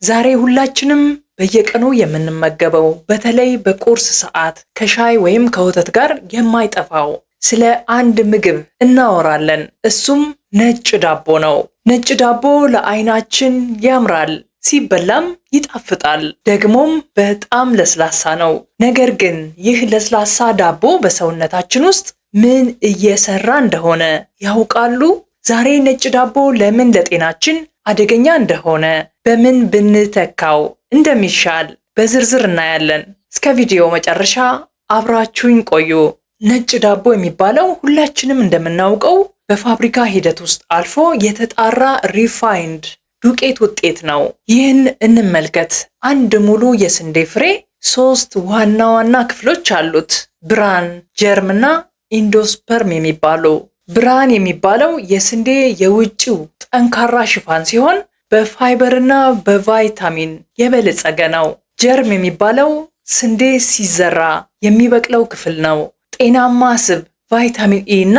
ዛሬ ሁላችንም በየቀኑ የምንመገበው በተለይ በቁርስ ሰዓት ከሻይ ወይም ከወተት ጋር የማይጠፋው ስለ አንድ ምግብ እናወራለን። እሱም ነጭ ዳቦ ነው። ነጭ ዳቦ ለዓይናችን ያምራል፣ ሲበላም ይጣፍጣል፣ ደግሞም በጣም ለስላሳ ነው። ነገር ግን ይህ ለስላሳ ዳቦ በሰውነታችን ውስጥ ምን እየሰራ እንደሆነ ያውቃሉ? ዛሬ ነጭ ዳቦ ለምን ለጤናችን አደገኛ እንደሆነ፣ በምን ብንተካው እንደሚሻል በዝርዝር እናያለን። እስከ ቪዲዮ መጨረሻ አብራችሁኝ ቆዩ። ነጭ ዳቦ የሚባለው ሁላችንም እንደምናውቀው በፋብሪካ ሂደት ውስጥ አልፎ የተጣራ ሪፋይንድ ዱቄት ውጤት ነው። ይህን እንመልከት። አንድ ሙሉ የስንዴ ፍሬ 3 ዋና ዋና ክፍሎች አሉት። ብራን፣ ጀርም እና ኢንዶስፐርም የሚባሉ። ብራን የሚባለው የስንዴ የውጭው ጠንካራ ሽፋን ሲሆን በፋይበርና በቫይታሚን የበለጸገ ነው። ጀርም የሚባለው ስንዴ ሲዘራ የሚበቅለው ክፍል ነው። ጤናማ ስብ፣ ቫይታሚን ኢ እና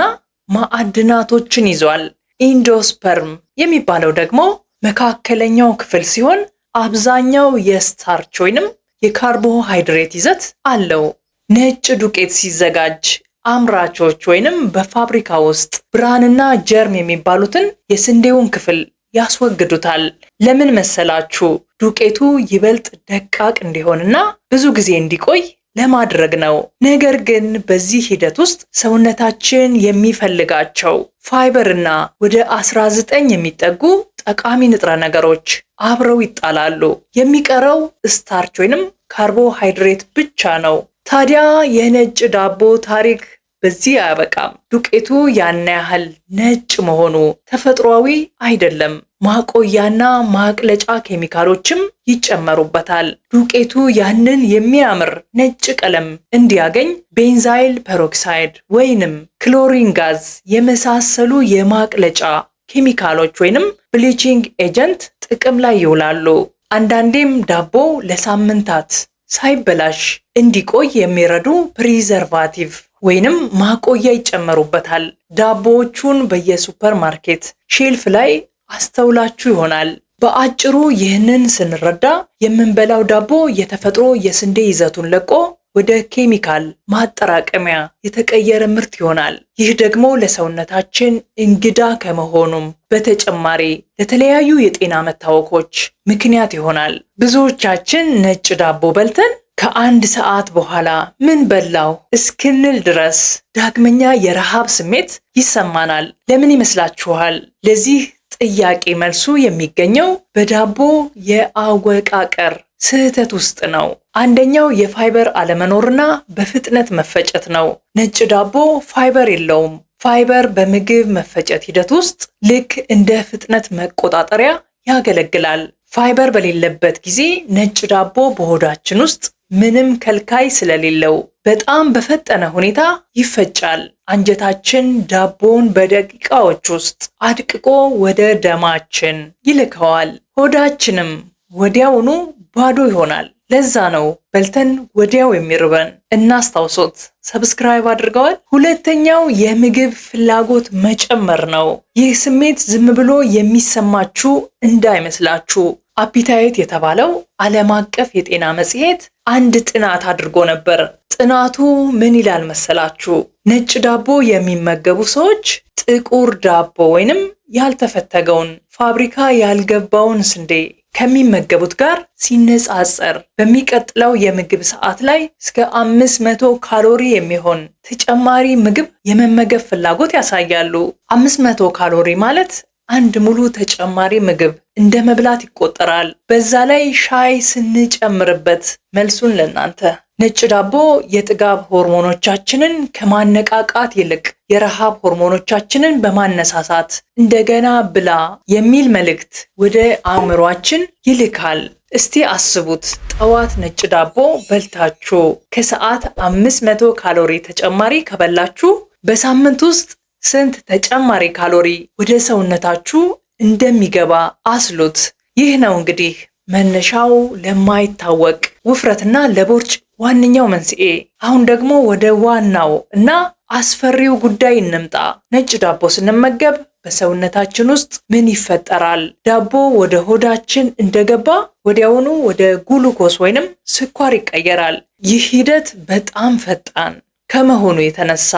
ማዕድናቶችን ይዟል። ኢንዶስፐርም የሚባለው ደግሞ መካከለኛው ክፍል ሲሆን አብዛኛው የስታርች ወይንም የካርቦሃይድሬት ይዘት አለው። ነጭ ዱቄት ሲዘጋጅ አምራቾች ወይንም በፋብሪካ ውስጥ ብራንና ጀርም የሚባሉትን የስንዴውን ክፍል ያስወግዱታል። ለምን መሰላችሁ? ዱቄቱ ይበልጥ ደቃቅ እንዲሆንና ብዙ ጊዜ እንዲቆይ ለማድረግ ነው። ነገር ግን በዚህ ሂደት ውስጥ ሰውነታችን የሚፈልጋቸው ፋይበርና ወደ 19 የሚጠጉ ጠቃሚ ንጥረ ነገሮች አብረው ይጣላሉ። የሚቀረው ስታርች ወይንም ካርቦሃይድሬት ብቻ ነው። ታዲያ የነጭ ዳቦ ታሪክ በዚህ አያበቃም። ዱቄቱ ያን ያህል ነጭ መሆኑ ተፈጥሯዊ አይደለም። ማቆያና ማቅለጫ ኬሚካሎችም ይጨመሩበታል። ዱቄቱ ያንን የሚያምር ነጭ ቀለም እንዲያገኝ ቤንዛይል ፐሮክሳይድ ወይንም ክሎሪን ጋዝ የመሳሰሉ የማቅለጫ ኬሚካሎች ወይንም ብሊቺንግ ኤጀንት ጥቅም ላይ ይውላሉ። አንዳንዴም ዳቦ ለሳምንታት ሳይበላሽ እንዲቆይ የሚረዱ ፕሪዘርቫቲቭ ወይንም ማቆያ ይጨመሩበታል። ዳቦዎቹን በየሱፐር ማርኬት ሼልፍ ላይ አስተውላችሁ ይሆናል። በአጭሩ ይህንን ስንረዳ የምንበላው ዳቦ የተፈጥሮ የስንዴ ይዘቱን ለቆ ወደ ኬሚካል ማጠራቀሚያ የተቀየረ ምርት ይሆናል። ይህ ደግሞ ለሰውነታችን እንግዳ ከመሆኑም በተጨማሪ ለተለያዩ የጤና መታወኮች ምክንያት ይሆናል። ብዙዎቻችን ነጭ ዳቦ በልተን ከ1 ሰዓት በኋላ ምን በላው እስክንል ድረስ ዳግመኛ የረሃብ ስሜት ይሰማናል። ለምን ይመስላችኋል? ለዚህ ጥያቄ መልሱ የሚገኘው በዳቦ የአወቃቀር ስህተት ውስጥ ነው። አንደኛው የፋይበር አለመኖርና በፍጥነት መፈጨት ነው። ነጭ ዳቦ ፋይበር የለውም። ፋይበር በምግብ መፈጨት ሂደት ውስጥ ልክ እንደ ፍጥነት መቆጣጠሪያ ያገለግላል። ፋይበር በሌለበት ጊዜ ነጭ ዳቦ በሆዳችን ውስጥ ምንም ከልካይ ስለሌለው በጣም በፈጠነ ሁኔታ ይፈጫል። አንጀታችን ዳቦን በደቂቃዎች ውስጥ አድቅቆ ወደ ደማችን ይልከዋል። ሆዳችንም ወዲያውኑ ባዶ ይሆናል። ለዛ ነው በልተን ወዲያው የሚርበን። እናስታውሶት። ሰብስክራይብ አድርገዋል? ሁለተኛው የምግብ ፍላጎት መጨመር ነው። ይህ ስሜት ዝም ብሎ የሚሰማችሁ እንዳይመስላችሁ። አፒታይት የተባለው ዓለም አቀፍ የጤና መጽሔት አንድ ጥናት አድርጎ ነበር። ጥናቱ ምን ይላል መሰላችሁ? ነጭ ዳቦ የሚመገቡ ሰዎች ጥቁር ዳቦ ወይንም ያልተፈተገውን ፋብሪካ ያልገባውን ስንዴ ከሚመገቡት ጋር ሲነጻጸር በሚቀጥለው የምግብ ሰዓት ላይ እስከ 500 ካሎሪ የሚሆን ተጨማሪ ምግብ የመመገብ ፍላጎት ያሳያሉ። 500 ካሎሪ ማለት አንድ ሙሉ ተጨማሪ ምግብ እንደ መብላት ይቆጠራል። በዛ ላይ ሻይ ስንጨምርበት። መልሱን ለእናንተ። ነጭ ዳቦ የጥጋብ ሆርሞኖቻችንን ከማነቃቃት ይልቅ የረሃብ ሆርሞኖቻችንን በማነሳሳት እንደገና ብላ የሚል መልእክት ወደ አእምሯችን ይልካል። እስቲ አስቡት፣ ጠዋት ነጭ ዳቦ በልታችሁ ከሰዓት 500 ካሎሪ ተጨማሪ ከበላችሁ በሳምንት ውስጥ ስንት ተጨማሪ ካሎሪ ወደ ሰውነታችሁ እንደሚገባ አስሉት። ይህ ነው እንግዲህ መነሻው ለማይታወቅ ውፍረትና ለቦርጭ ዋነኛው መንስኤ። አሁን ደግሞ ወደ ዋናው እና አስፈሪው ጉዳይ እንምጣ። ነጭ ዳቦ ስንመገብ በሰውነታችን ውስጥ ምን ይፈጠራል? ዳቦ ወደ ሆዳችን እንደገባ ወዲያውኑ ወደ ግሉኮስ ወይንም ስኳር ይቀየራል። ይህ ሂደት በጣም ፈጣን ከመሆኑ የተነሳ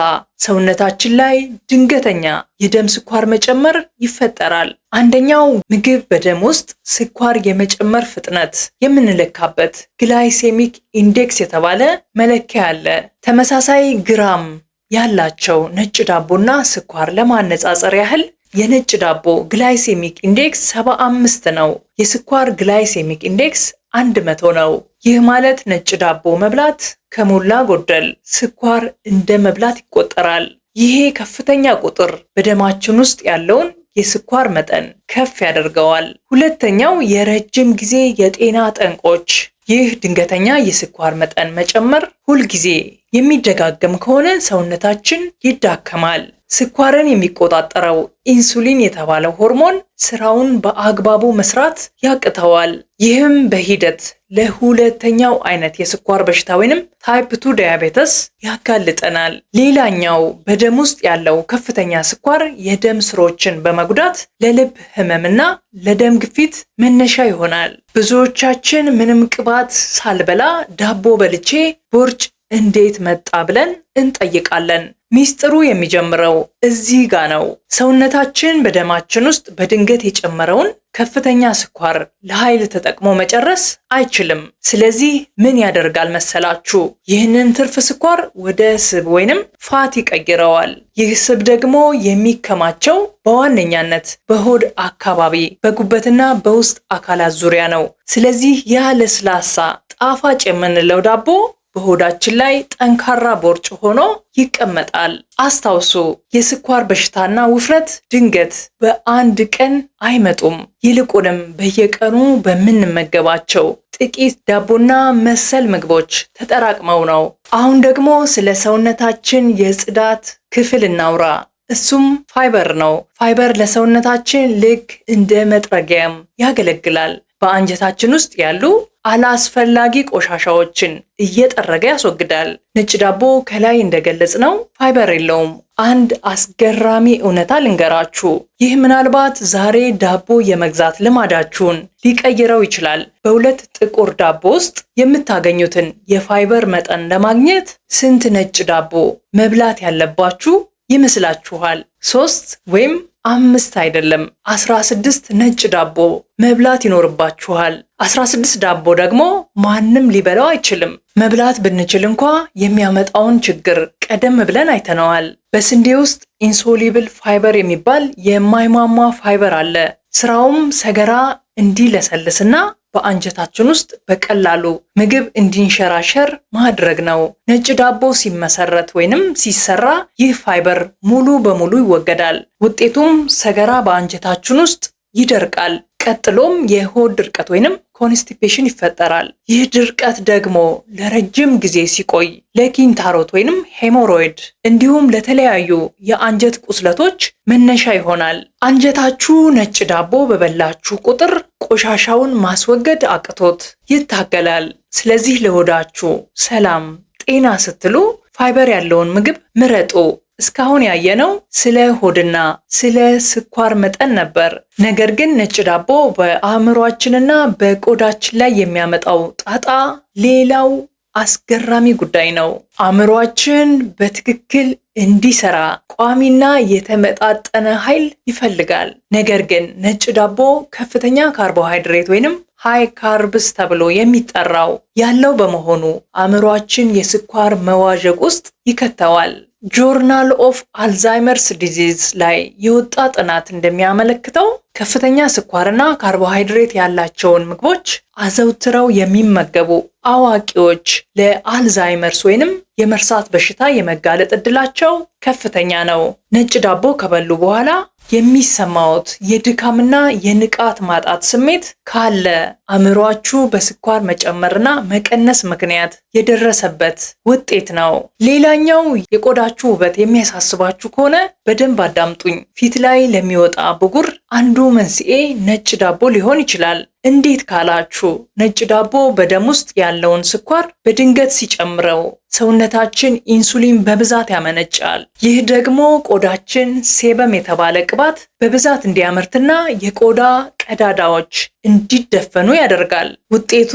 ሰውነታችን ላይ ድንገተኛ የደም ስኳር መጨመር ይፈጠራል። አንደኛው ምግብ በደም ውስጥ ስኳር የመጨመር ፍጥነት የምንለካበት ግላይሴሚክ ኢንዴክስ የተባለ መለኪያ አለ። ተመሳሳይ ግራም ያላቸው ነጭ ዳቦና ስኳር ለማነጻጸር ያህል የነጭ ዳቦ ግላይሴሚክ ኢንዴክስ 75 ነው። የስኳር ግላይሴሚክ ኢንዴክስ 100 ነው። ይህ ማለት ነጭ ዳቦ መብላት ከሞላ ጎደል ስኳር እንደ መብላት ይቆጠራል። ይሄ ከፍተኛ ቁጥር በደማችን ውስጥ ያለውን የስኳር መጠን ከፍ ያደርገዋል። ሁለተኛው የረጅም ጊዜ የጤና ጠንቆች። ይህ ድንገተኛ የስኳር መጠን መጨመር ሁልጊዜ የሚደጋገም ከሆነ ሰውነታችን ይዳከማል። ስኳርን የሚቆጣጠረው ኢንሱሊን የተባለው ሆርሞን ስራውን በአግባቡ መስራት ያቅተዋል። ይህም በሂደት ለሁለተኛው አይነት የስኳር በሽታ ወይንም ታይፕ 2 ዲያቤተስ ያጋልጠናል። ሌላኛው በደም ውስጥ ያለው ከፍተኛ ስኳር የደም ስሮችን በመጉዳት ለልብ ህመምና ለደም ግፊት መነሻ ይሆናል። ብዙዎቻችን ምንም ቅባት ሳልበላ ዳቦ በልቼ ቦርጭ እንዴት መጣ ብለን እንጠይቃለን። ሚስጥሩ የሚጀምረው እዚህ ጋ ነው። ሰውነታችን በደማችን ውስጥ በድንገት የጨመረውን ከፍተኛ ስኳር ለኃይል ተጠቅሞ መጨረስ አይችልም። ስለዚህ ምን ያደርጋል መሰላችሁ? ይህንን ትርፍ ስኳር ወደ ስብ ወይንም ፋት ይቀይረዋል። ይህ ስብ ደግሞ የሚከማቸው በዋነኛነት በሆድ አካባቢ፣ በጉበትና በውስጥ አካላት ዙሪያ ነው። ስለዚህ ያ ለስላሳ ጣፋጭ የምንለው ዳቦ በሆዳችን ላይ ጠንካራ ቦርጭ ሆኖ ይቀመጣል። አስታውሱ፣ የስኳር በሽታና ውፍረት ድንገት በአንድ ቀን አይመጡም። ይልቁንም በየቀኑ በምንመገባቸው ጥቂት ዳቦና መሰል ምግቦች ተጠራቅመው ነው። አሁን ደግሞ ስለ ሰውነታችን የጽዳት ክፍል እናውራ። እሱም ፋይበር ነው። ፋይበር ለሰውነታችን ልክ እንደ መጥረጊያም ያገለግላል። በአንጀታችን ውስጥ ያሉ አላስፈላጊ ቆሻሻዎችን እየጠረገ ያስወግዳል። ነጭ ዳቦ ከላይ እንደገለጽ ነው ፋይበር የለውም። አንድ አስገራሚ እውነታ ልንገራችሁ። ይህ ምናልባት ዛሬ ዳቦ የመግዛት ልማዳችሁን ሊቀይረው ይችላል። በሁለት ጥቁር ዳቦ ውስጥ የምታገኙትን የፋይበር መጠን ለማግኘት ስንት ነጭ ዳቦ መብላት ያለባችሁ ይመስላችኋል? 3 ወይም 5 አይደለም፣ 16 ነጭ ዳቦ መብላት ይኖርባችኋል። 16 ዳቦ ደግሞ ማንም ሊበላው አይችልም። መብላት ብንችል እንኳ የሚያመጣውን ችግር ቀደም ብለን አይተነዋል። በስንዴ ውስጥ ኢንሶሊብል ፋይበር የሚባል የማይሟሟ ፋይበር አለ። ስራውም ሰገራ እንዲለሰልስና በአንጀታችን ውስጥ በቀላሉ ምግብ እንዲንሸራሸር ማድረግ ነው። ነጭ ዳቦ ሲመሰረት ወይንም ሲሰራ ይህ ፋይበር ሙሉ በሙሉ ይወገዳል። ውጤቱም ሰገራ በአንጀታችን ውስጥ ይደርቃል። ቀጥሎም የሆድ ድርቀት ወይንም ኮንስቲፔሽን ይፈጠራል። ይህ ድርቀት ደግሞ ለረጅም ጊዜ ሲቆይ ለኪንታሮት ወይንም ሄሞሮይድ እንዲሁም ለተለያዩ የአንጀት ቁስለቶች መነሻ ይሆናል። አንጀታችሁ ነጭ ዳቦ በበላችሁ ቁጥር ቆሻሻውን ማስወገድ አቅቶት ይታገላል። ስለዚህ ለሆዳችሁ ሰላም፣ ጤና ስትሉ ፋይበር ያለውን ምግብ ምረጡ። እስካሁን ያየነው ስለ ሆድና ስለ ስኳር መጠን ነበር። ነገር ግን ነጭ ዳቦ በአእምሯችንና በቆዳችን ላይ የሚያመጣው ጣጣ ሌላው አስገራሚ ጉዳይ ነው። አእምሯችን በትክክል እንዲሰራ ቋሚና የተመጣጠነ ኃይል ይፈልጋል። ነገር ግን ነጭ ዳቦ ከፍተኛ ካርቦሃይድሬት ወይንም ሃይ ካርብስ ተብሎ የሚጠራው ያለው በመሆኑ አእምሯችን የስኳር መዋዠቅ ውስጥ ይከተዋል። ጆርናል ኦፍ አልዛይመርስ ዲዚዝ ላይ የወጣ ጥናት እንደሚያመለክተው ከፍተኛ ስኳርና ካርቦሃይድሬት ያላቸውን ምግቦች አዘውትረው የሚመገቡ አዋቂዎች ለአልዛይመርስ ወይንም የመርሳት በሽታ የመጋለጥ ዕድላቸው ከፍተኛ ነው። ነጭ ዳቦ ከበሉ በኋላ የሚሰማዎት የድካምና የንቃት ማጣት ስሜት ካለ አእምሯችሁ በስኳር መጨመርና መቀነስ ምክንያት የደረሰበት ውጤት ነው። ሌላኛው የቆዳችሁ ውበት የሚያሳስባችሁ ከሆነ በደንብ አዳምጡኝ። ፊት ላይ ለሚወጣ ብጉር አንዱ መንስኤ ነጭ ዳቦ ሊሆን ይችላል። እንዴት ካላችሁ ነጭ ዳቦ በደም ውስጥ ያለውን ስኳር በድንገት ሲጨምረው ሰውነታችን ኢንሱሊን በብዛት ያመነጫል። ይህ ደግሞ ቆዳችን ሴበም የተባለ ቅባት በብዛት እንዲያመርትና የቆዳ ቀዳዳዎች እንዲደፈኑ ያደርጋል። ውጤቱ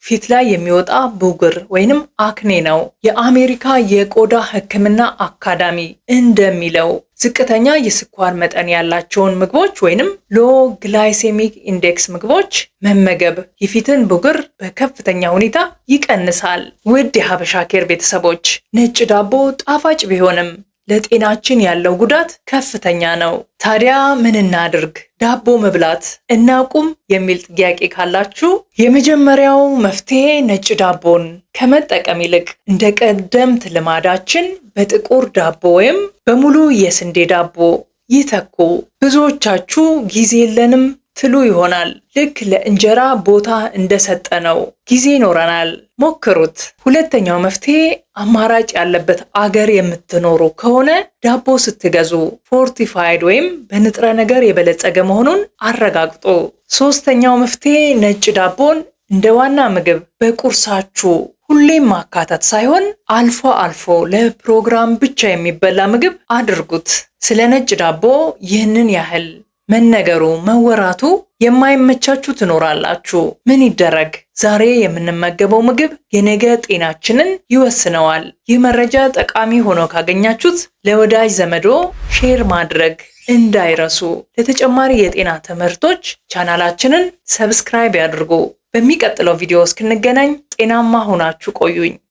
ፊት ላይ የሚወጣ ብጉር ወይንም አክኔ ነው። የአሜሪካ የቆዳ ሕክምና አካዳሚ እንደሚለው ዝቅተኛ የስኳር መጠን ያላቸውን ምግቦች ወይንም ሎ ግላይሴሚክ ኢንዴክስ ምግቦች መመገብ የፊትን ብጉር በከፍተኛ ሁኔታ ይቀንሳል። ውድ የሀበሻ ኬር ቤተሰቦች፣ ነጭ ዳቦ ጣፋጭ ቢሆንም ለጤናችን ያለው ጉዳት ከፍተኛ ነው። ታዲያ ምን እናድርግ? ዳቦ መብላት እናቁም የሚል ጥያቄ ካላችሁ የመጀመሪያው መፍትሄ ነጭ ዳቦን ከመጠቀም ይልቅ እንደ ቀደምት ልማዳችን በጥቁር ዳቦ ወይም በሙሉ የስንዴ ዳቦ ይተኩ። ብዙዎቻችሁ ጊዜ የለንም ትሉ ይሆናል። ልክ ለእንጀራ ቦታ እንደሰጠነው ጊዜ ይኖረናል። ሞክሩት። ሁለተኛው መፍትሄ አማራጭ ያለበት አገር የምትኖሩ ከሆነ ዳቦ ስትገዙ ፎርቲፋይድ ወይም በንጥረ ነገር የበለጸገ መሆኑን አረጋግጡ። ሶስተኛው መፍትሄ ነጭ ዳቦን እንደ ዋና ምግብ በቁርሳችሁ ሁሌም ማካተት ሳይሆን አልፎ አልፎ ለፕሮግራም ብቻ የሚበላ ምግብ አድርጉት። ስለ ነጭ ዳቦ ይህንን ያህል መነገሩ መወራቱ የማይመቻችሁ ትኖራላችሁ። ምን ይደረግ? ዛሬ የምንመገበው ምግብ የነገ ጤናችንን ይወስነዋል። ይህ መረጃ ጠቃሚ ሆኖ ካገኛችሁት ለወዳጅ ዘመዶ ሼር ማድረግ እንዳይረሱ። ለተጨማሪ የጤና ትምህርቶች ቻናላችንን ሰብስክራይብ ያድርጉ። በሚቀጥለው ቪዲዮ እስክንገናኝ ጤናማ ሆናችሁ ቆዩኝ።